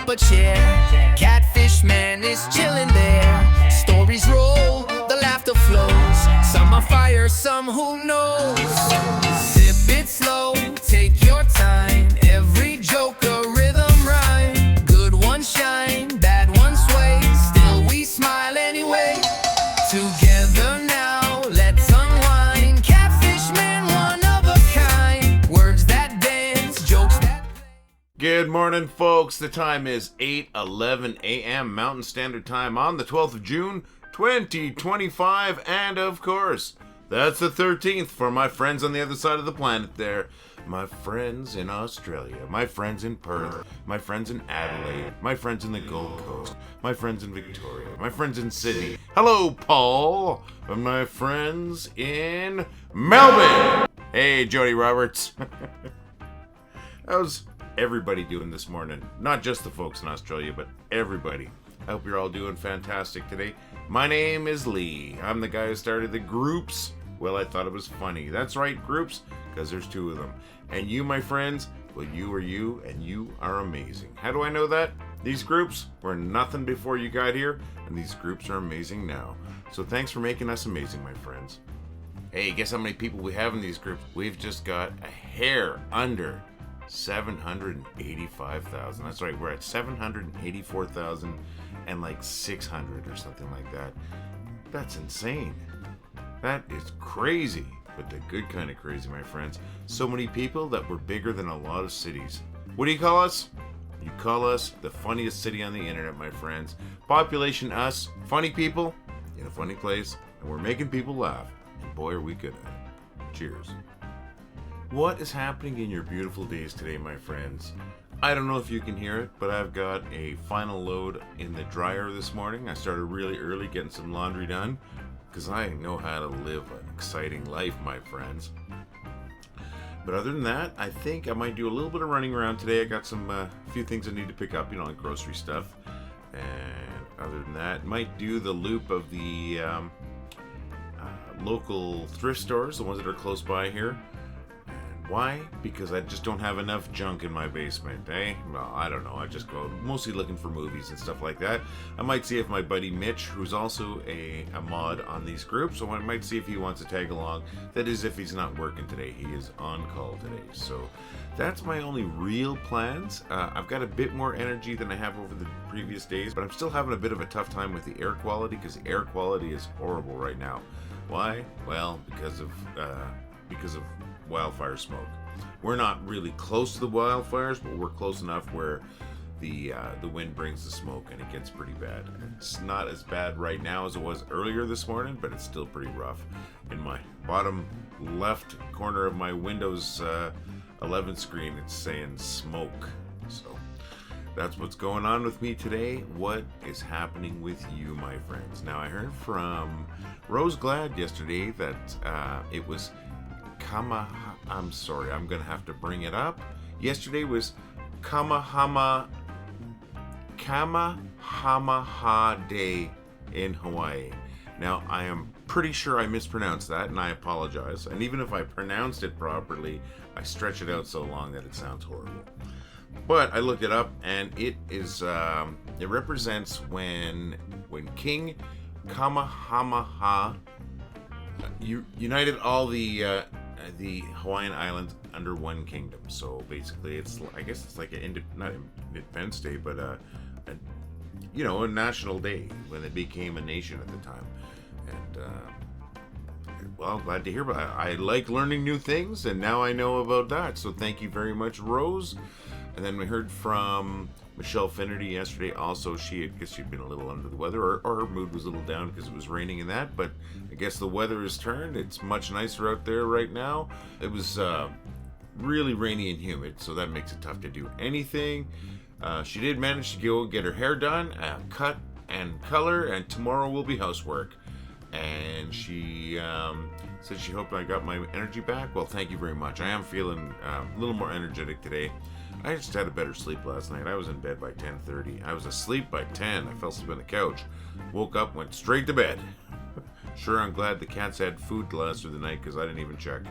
up a chair. Catfish man is chilling there. Stories roll, the laughter flows. Some are fire, some who knows. Sip it slow, take your time. Every joke a rhythm rhyme. Good ones shine, bad ones sway. Still we smile anyway. Together now, let's unwind. Catfish man, one of a kind. Words that dance, jokes that play. Good morning, folks. The time is 8:11 a.m. Mountain Standard Time on the 12th of June, 2025. And of course, that's the 13th for my friends on the other side of the planet there. My friends in Australia, my friends in Perth, my friends in Adelaide, my friends in the Gold Coast, my friends in Victoria, my friends in Sydney. Hello, Paul. And my friends in Melbourne. Hey, Jody Roberts. How's everybody doing this morning? Not just the folks in Australia, but everybody. I hope you're all doing fantastic today. My name is Lee. I'm the guy who started the groups. Well, I thought it was funny. That's right, groups, because there's two of them. And you, my friends, well, you are you, and you are amazing. How do I know that? These groups were nothing before you got here, and these groups are amazing now. So thanks for making us amazing, my friends. Hey, guess how many people we have in these groups? We've just got a hair under 785,000. That's right, we're at 784,000 and like 600 or something like that. That's insane. That is crazy, but the good kind of crazy, my friends. So many people that we're bigger than a lot of cities. What do you call us? You call us the funniest city on the internet, my friends. Population us, funny people in a funny place, and we're making people laugh. And boy, are we good at it. Cheers. What is happening in your beautiful days today, my friends? I don't know if you can hear it, but I've got a final load in the dryer this morning. I started really early getting some laundry done because I know how to live an exciting life, my friends. But other than that, I think I might do a little bit of running around today. I got some few things I need to pick up, like grocery stuff. And other than that, might do the loop of the local thrift stores, the ones that are close by here. Why? Because I just don't have enough junk in my basement, eh? Well, I don't know. I just go mostly looking for movies and stuff like that. I might see if my buddy Mitch, who's also a mod on these groups, so I might see if he wants to tag along. That is if he's not working today. He is on call today. So that's my only real plans. I've got a bit more energy than I have over the previous days, but I'm still having a bit of a tough time with the air quality because the air quality is horrible right now. Why? Well, because of wildfire smoke. We're not really close to the wildfires, but we're close enough where the wind brings the smoke and it gets pretty bad. It's not as bad right now as it was earlier this morning, but it's still pretty rough. In my bottom left corner of my Windows 11 screen, it's saying smoke. So that's what's going on with me today. What is happening with you, my friends? Now, I heard from Rose Glad yesterday that it was I'm sorry, I'm going to have to bring it up. Yesterday was Kamehameha Day in Hawaii. Now, I am pretty sure I mispronounced that, and I apologize. And even if I pronounced it properly, I stretch it out so long that it sounds horrible. But I looked it up, and it is it represents when King Kamehameha united all the Hawaiian Islands under one kingdom. So basically, I guess it's like not Independence Day, but a national day when it became a nation at the time. And well, glad to hear about it. I like learning new things, and now I know about that. So thank you very much, Rose. And then we heard from Michelle Finnerty yesterday. Also, I guess she'd been a little under the weather, or her mood was a little down because it was raining and that. But I guess the weather has turned. It's much nicer out there right now. It was really rainy and humid, so that makes it tough to do anything. She did manage to go get her hair done, cut and color, and tomorrow will be housework. And she said she hoped I got my energy back. Well, thank you very much. I am feeling a little more energetic today. I just had a better sleep last night. I was in bed by 10:30. I was asleep by 10. I fell asleep on the couch. Woke up, went straight to bed. Sure, I'm glad the cats had food to last through the night because I didn't even check.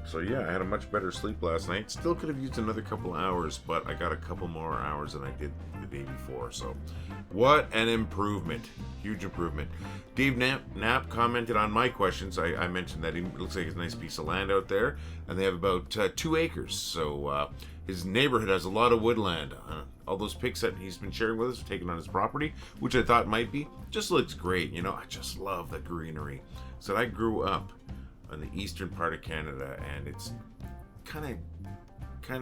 So yeah, I had a much better sleep last night. Still could have used another couple hours, but I got a couple more hours than I did the day before. So what an improvement. Huge improvement. Dave Knapp commented on my questions. I mentioned that it looks like it's a nice piece of land out there, and they have about 2 acres. So his neighborhood has a lot of woodland. All those pics that he's been sharing with us are taken on his property, which I thought might be. Just looks great. You know, I just love the greenery. So I grew up on the eastern part of Canada, and it's kind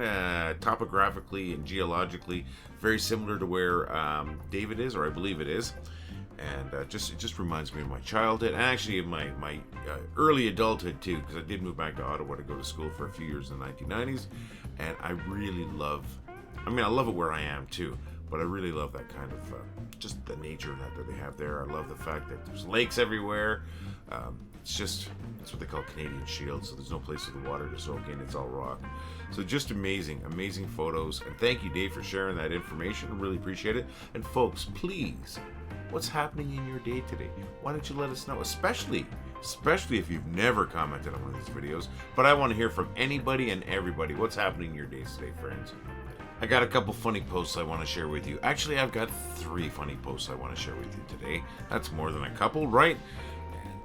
of topographically and geologically very similar to where David is, or I believe it is. And it just reminds me of my childhood, and actually of my early adulthood too, because I did move back to Ottawa to go to school for a few years in the 1990s, and I really love, I love it where I am too, but I really love that kind of, just the nature that they have there. I love the fact that there's lakes everywhere. It's what they call Canadian Shield, so there's no place for the water to soak in, it's all rock. So just amazing photos, and thank you, Dave, for sharing that information. I really appreciate it. And folks, please, what's happening in your day today? Why don't you let us know, especially if you've never commented on one of these videos. But I want to hear from anybody and everybody. What's happening in your days today, friends? I got a couple funny posts I want to share with you. Actually, I've got 3 funny posts I want to share with you today. That's more than a couple, right?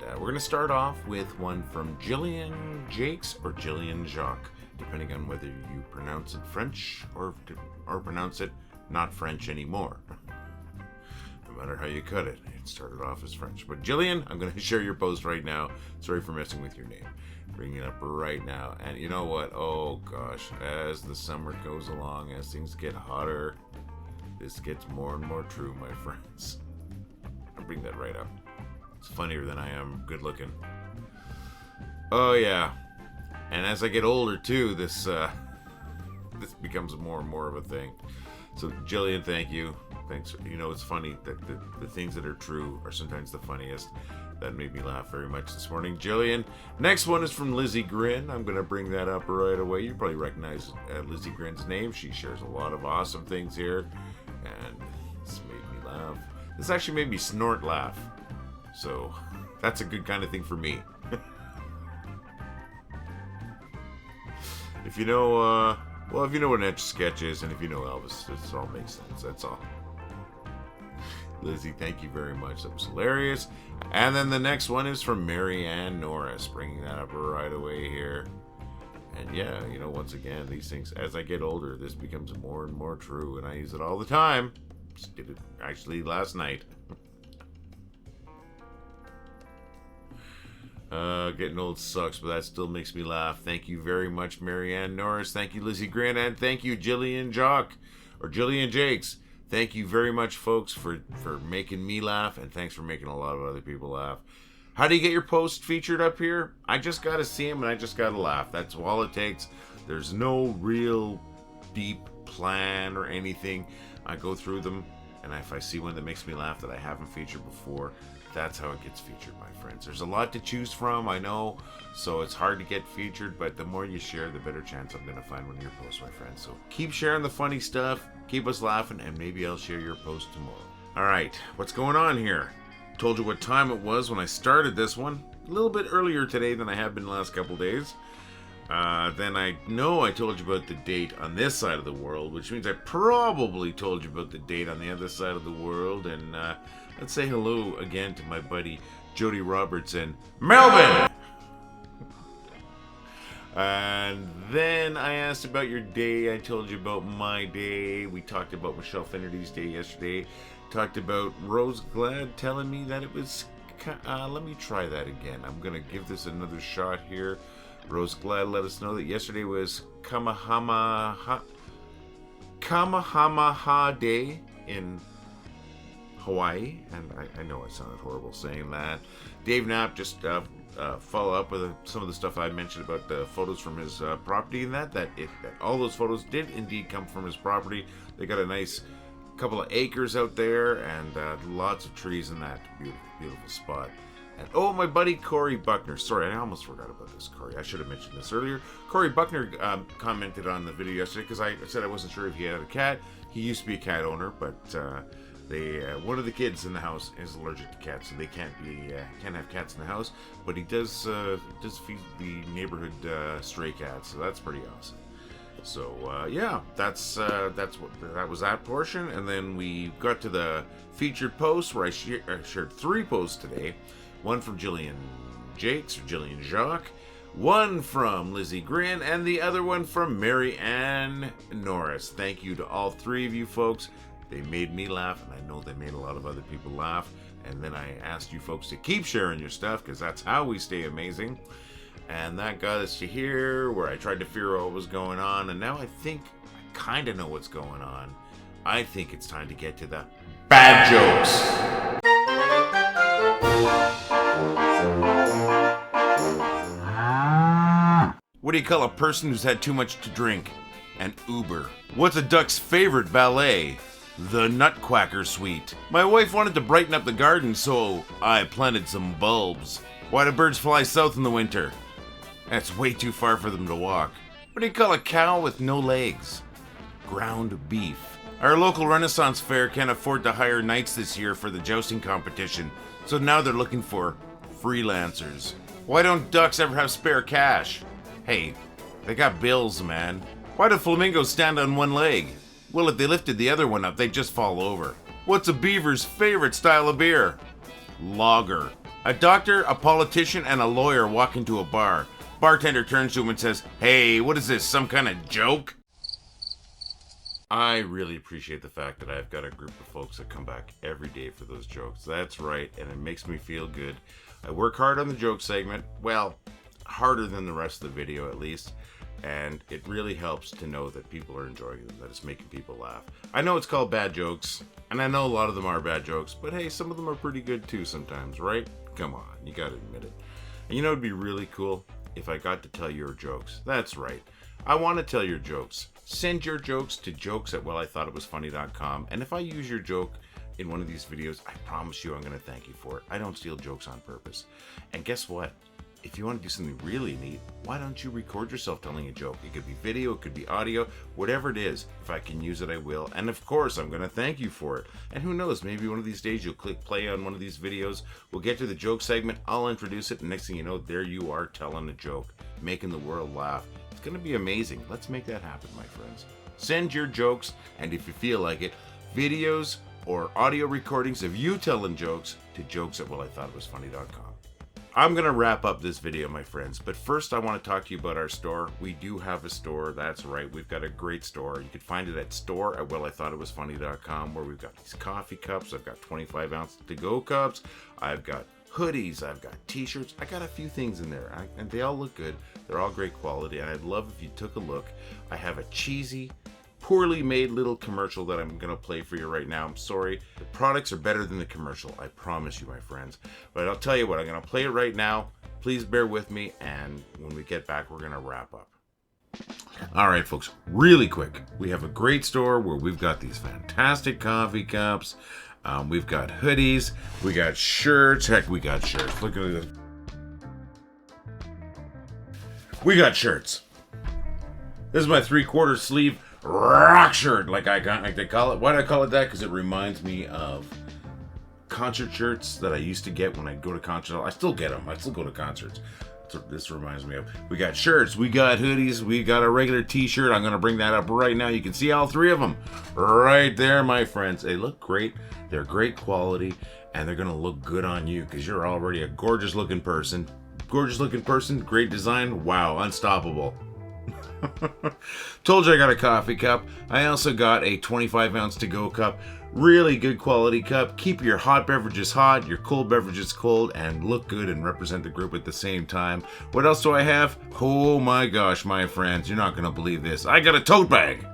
And we're going to start off with one from Jillian Jacques or Jillian Jacques, depending on whether you pronounce it French or pronounce it not French anymore. No matter how you cut it, it started off as French. But Jillian, I'm going to share your post right now. Sorry for messing with your name. Bringing it up right now. And you know what? Oh gosh, as the summer goes along, as things get hotter, this gets more and more true, my friends. I'll bring that right up. It's funnier than I am good looking. Oh yeah. And as I get older too, this becomes more and more of a thing. So Jillian, thank you. Thanks. You know, it's funny that the things that are true are sometimes the funniest. That made me laugh very much this morning. Jillian. Next one is from Lizzy Grin. I'm going to bring that up right away. You probably recognize Lizzy Grin's name. She shares a lot of awesome things here. And this made me laugh. This actually made me snort laugh. So that's a good kind of thing for me. If you know, if you know what an Etch-a-Sketch is, and if you know Elvis, this all makes sense. That's all. Lizzy, thank you very much. That was hilarious. And then the next one is from Mary Ann Norris, bringing that up right away here. And yeah, you know, once again, these things, as I get older, this becomes more and more true, and I use it all the time. Just did it actually last night. Getting old sucks, but that still makes me laugh. Thank you very much, Mary Ann Norris. Thank you, Lizzy Grin, and thank you, Jillian Jacques, or Jillian Jacques. Thank you very much, folks, for making me laugh, and thanks for making a lot of other people laugh. How do you get your posts featured up here? I just got to see them, and I just got to laugh. That's all it takes. There's no real deep plan or anything. I go through them, and if I see one that makes me laugh that I haven't featured before, that's how it gets featured, my friends. There's a lot to choose from, I know, so it's hard to get featured, but the more you share, the better chance I'm going to find one of your posts, my friends. So keep sharing the funny stuff, keep us laughing, and maybe I'll share your post tomorrow. All right, what's going on here? Told you what time it was when I started this one. A little bit earlier today than I have been the last couple days. Then I know I told you about the date on this side of the world, which means I probably told you about the date on the other side of the world. And let's say hello again to my buddy Jody Roberts in Melbourne. And then I asked about your day. I told you about my day. We talked about Michelle Finnerty's day yesterday. Talked about Rose Glad telling me that it was... let me try that again. I'm going to give this another shot here. Rose Glad let us know that yesterday was Kamehameha Day in Hawaii, and I know I sounded horrible saying that. Dave Knapp just follow up with some of the stuff I mentioned about the photos from his property, and that all those photos did indeed come from his property. They got a nice couple of acres out there, and lots of trees in that beautiful spot. And oh, my buddy Corey Buckner. Sorry, I almost forgot about this, Corey. I should have mentioned this earlier. Corey Buckner commented on the video yesterday because I said I wasn't sure if he had a cat. He used to be a cat owner, but One of the kids in the house is allergic to cats, so they can't have cats in the house. But he does feed the neighborhood stray cats, so that's pretty awesome. So yeah, that was that portion, and then we got to the featured post where I shared 3 posts today. One from Jillian Jacques, one from Lizzy Grin, and the other one from Mary Ann Norris. Thank you to all 3 of you folks. They made me laugh, and I know they made a lot of other people laugh. And then I asked you folks to keep sharing your stuff, because that's how we stay amazing. And that got us to here, where I tried to figure out what was going on, and now I think I kind of know what's going on. I think it's time to get to the bad jokes. What do you call a person who's had too much to drink? An Uber. What's a duck's favorite ballet? The Nutquacker Suite. My wife wanted to brighten up the garden, so I planted some bulbs. Why do birds fly south in the winter? That's way too far for them to walk. What do you call a cow with no legs? Ground beef. Our local Renaissance fair can't afford to hire knights this year for the jousting competition, so now they're looking for freelancers. Why don't ducks ever have spare cash? Hey, they got bills, man. Why do flamingos stand on one leg? Well, if they lifted the other one up, they'd just fall over. What's a beaver's favorite style of beer? Lager. A doctor, a politician, and a lawyer walk into a bar. Bartender turns to him and says, "Hey, what is this, some kind of joke?" I really appreciate the fact that I've got a group of folks that come back every day for those jokes. That's right, and it makes me feel good. I work hard on the joke segment. Well, harder than the rest of the video at least. And it really helps to know that people are enjoying them, that it's making people laugh. I know it's called bad jokes, and I know a lot of them are bad jokes, but hey, some of them are pretty good too sometimes, right? Come on, you gotta admit it. And you know it'd be really cool? If I got to tell your jokes. That's right. I want to tell your jokes. Send your jokes to jokes@wellithoughtitwasfunny.com, and if I use your joke in one of these videos, I promise you I'm going to thank you for it. I don't steal jokes on purpose. And guess what? If you want to do something really neat, why don't you record yourself telling a joke? It could be video, it could be audio, whatever it is. If I can use it, I will. And of course, I'm going to thank you for it. And who knows, maybe one of these days you'll click play on one of these videos. We'll get to the joke segment, I'll introduce it, and next thing you know, there you are telling a joke, making the world laugh. It's going to be amazing. Let's make that happen, my friends. Send your jokes, and if you feel like it, videos or audio recordings of you telling jokes to jokes@wellithoughtitwasfunny.com. I'm going to wrap up this video, my friends, but first I want to talk to you about our store. We do have a store, that's right, we've got a great store. You can find it at store@wellithoughtitwasfunny.com, where we've got these coffee cups, I've got 25-ounce to-go cups, I've got hoodies, I've got t-shirts, I got a few things in there, and they all look good, they're all great quality, and I'd love if you took a look. I have a cheesy, poorly made little commercial that I'm going to play for you right now. I'm sorry. The products are better than the commercial. I promise you, my friends. But I'll tell you what, I'm going to play it right now. Please bear with me. And when we get back, we're going to wrap up. All right, folks, really quick. We have a great store where we've got these fantastic coffee cups. We've got hoodies. We got shirts. Heck, we got shirts. Look at this. We got shirts. This is my 3/4 sleeve rock shirt, like they call it. Why do I call it that? Because it reminds me of concert shirts that I used to get when I go to concerts. I still get them. I still go to concerts. That's what this reminds me of. We got shirts, we got hoodies, we got a regular t-shirt. I'm going to bring that up right now. You can see all 3 of them right there, my friends. They look great. They're great quality, and they're going to look good on you because you're already a gorgeous looking person. Gorgeous looking person, great design. Wow, unstoppable. Told you I got a coffee cup. I also got a 25-ounce to-go cup. Really good quality cup. Keep your hot beverages hot, your cold beverages cold, and look good and represent the group at the same time. What else do I have? Oh my gosh, my friends, you're not going to believe this. I got a tote bag.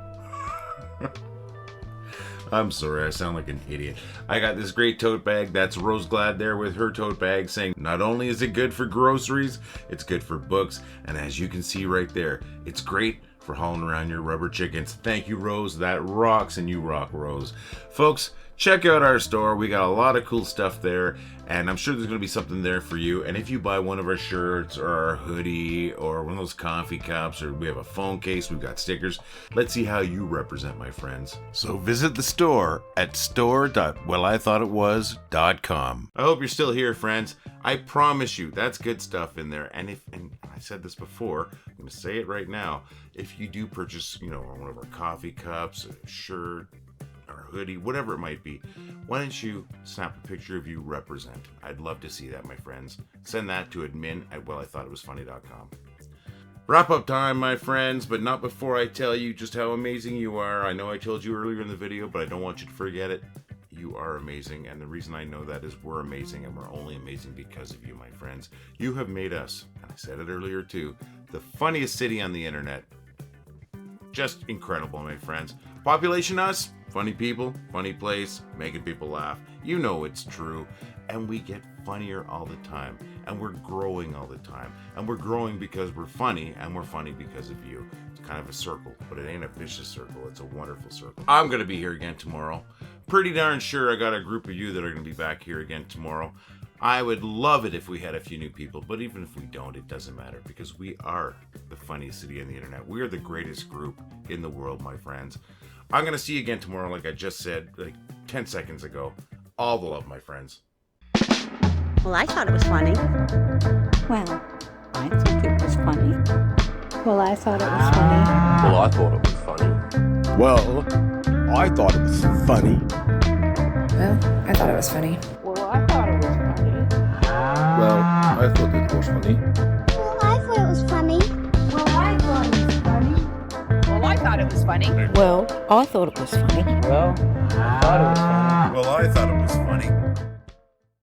I'm sorry, I sound like an idiot. I got this great tote bag. That's Rose Glad there with her tote bag saying not only is it good for groceries, it's good for books, and as you can see right there, it's great for hauling around your rubber chickens. Thank you, Rose. That rocks, and you rock, Rose. Folks, check out our store. We got a lot of cool stuff there, and I'm sure there's going to be something there for you. And if you buy one of our shirts or our hoodie or one of those coffee cups, or we have a phone case, we've got stickers, let's see how you represent, my friends. So visit the store at store.wellithoughtitwas.com. I hope you're still here, friends. I promise you, that's good stuff in there. And I said this before, I'm going to say it right now. If you do purchase, one of our coffee cups, a shirt, or hoodie, whatever it might be, why don't you snap a picture of you represent? I'd love to see that, my friends. Send that to admin@wellithoughtitwasfunny.com. Wrap up time, my friends, but not before I tell you just how amazing you are. I know I told you earlier in the video, but I don't want you to forget it. You are amazing, and the reason I know that is we're amazing, and we're only amazing because of you, my friends. You have made us, and I said it earlier too, the funniest city on the internet. Just incredible, my friends. Population us, funny people, funny place, making people laugh. You know it's true, and we get funnier all the time, and we're growing all the time, and we're growing because we're funny, and we're funny because of you. It's kind of a circle, but it ain't a vicious circle. It's a wonderful circle. I'm gonna be here again tomorrow. Pretty darn sure I got a group of you that are gonna be back here again tomorrow. I would love it if we had a few new people, but even if we don't, it doesn't matter, because we are the funniest city on the internet. We are the greatest group in the world, my friends. I'm going to see you again tomorrow, like I just said, like 10 seconds ago. All the love, my friends. Well, I thought it was funny. Well, I think it was funny. Well, I thought it was funny. Well, I thought it was funny. Well, I thought it was funny. Well, I thought it was funny. Well, I thought it was funny. Well, I thought it was funny. Well, I thought it was funny. Well, I thought it was funny. Well, I thought it was funny. Well, I thought it was funny. Well, I thought it was funny. Well, I thought it was funny.